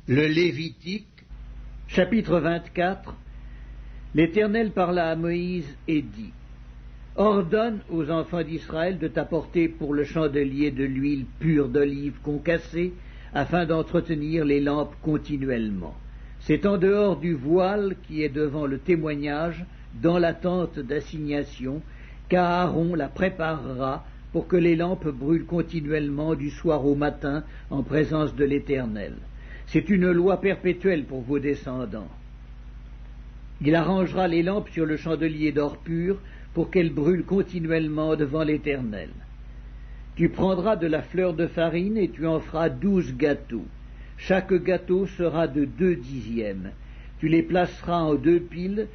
Le Lévitique, chapitre 24. L'Éternel parla à Moïse et dit: Ordonne aux enfants d'Israël de t'apporter pour le chandelier de l'huile pure d'olive concassée, afin d'entretenir les lampes continuellement. C'est en dehors du voile qui est devant le témoignage, dans la tente d'assignation, qu'Aaron la préparera pour que les lampes brûlent continuellement du soir au matin en présence de l'Éternel. C'est une loi perpétuelle pour vos descendants. Il arrangera les lampes sur le chandelier d'or pur pour qu'elles brûlent continuellement devant l'Éternel. Tu prendras de la fleur de farine et tu en feras 12 gâteaux. Chaque gâteau sera de 2 dixièmes. Tu les placeras en 2 piles,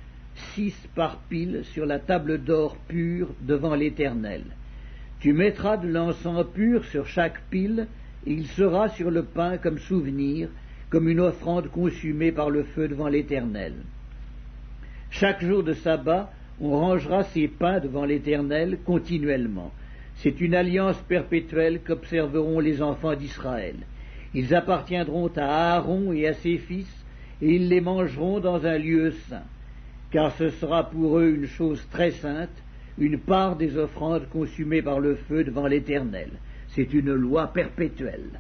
6 par pile, sur la table d'or pur devant l'Éternel. Tu mettras de l'encens pur sur chaque pile, et il sera sur le pain comme souvenir, comme une offrande consumée par le feu devant l'Éternel. Chaque jour de sabbat, on rangera ces pains devant l'Éternel continuellement. C'est une alliance perpétuelle qu'observeront les enfants d'Israël. Ils appartiendront à Aaron et à ses fils, et ils les mangeront dans un lieu saint, car ce sera pour eux une chose très sainte, une part des offrandes consumées par le feu devant l'Éternel. C'est une loi perpétuelle.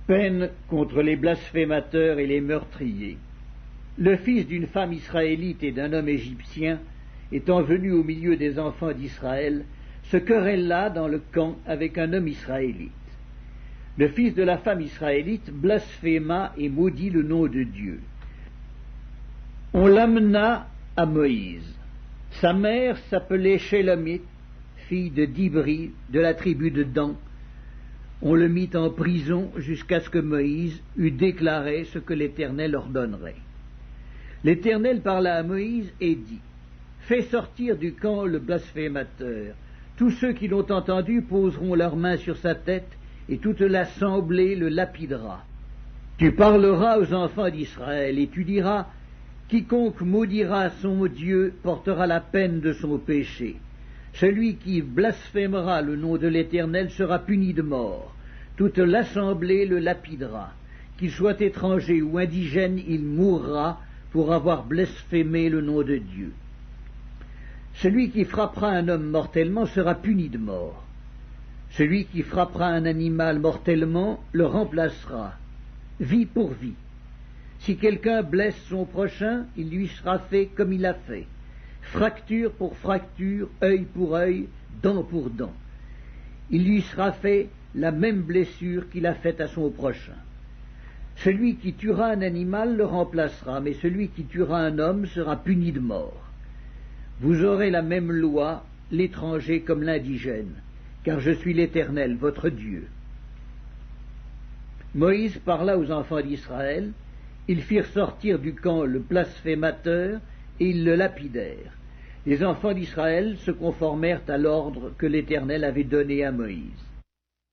Peine contre les blasphémateurs et les meurtriers. Le fils d'une femme israélite et d'un homme égyptien, étant venu au milieu des enfants d'Israël, se querella dans le camp avec un homme israélite. Le fils de la femme israélite blasphéma et maudit le nom de Dieu. On l'amena à Moïse. Sa mère s'appelait Shélamith, fille de Dibri, de la tribu de Dan. On le mit en prison jusqu'à ce que Moïse eût déclaré ce que l'Éternel ordonnerait. L'Éternel parla à Moïse et dit: Fais sortir du camp le blasphémateur. Tous ceux qui l'ont entendu poseront leurs mains sur sa tête, et toute l'assemblée le lapidera. Tu parleras aux enfants d'Israël, et tu diras: Quiconque maudira son Dieu portera la peine de son péché. Celui qui blasphémera le nom de l'Éternel sera puni de mort. Toute l'assemblée le lapidera. Qu'il soit étranger ou indigène, il mourra pour avoir blasphémé le nom de Dieu. Celui qui frappera un homme mortellement sera puni de mort. Celui qui frappera un animal mortellement le remplacera, vie pour vie. Si quelqu'un blesse son prochain, il lui sera fait comme il a fait. Fracture pour fracture, œil pour œil, dent pour dent. Il lui sera fait la même blessure qu'il a faite à son prochain. Celui qui tuera un animal le remplacera, mais celui qui tuera un homme sera puni de mort. Vous aurez la même loi, l'étranger comme l'indigène, car je suis l'Éternel, votre Dieu. Moïse parla aux enfants d'Israël, ils firent sortir du camp le blasphémateur, et ils le lapidèrent. Les enfants d'Israël se conformèrent à l'ordre que l'Éternel avait donné à Moïse.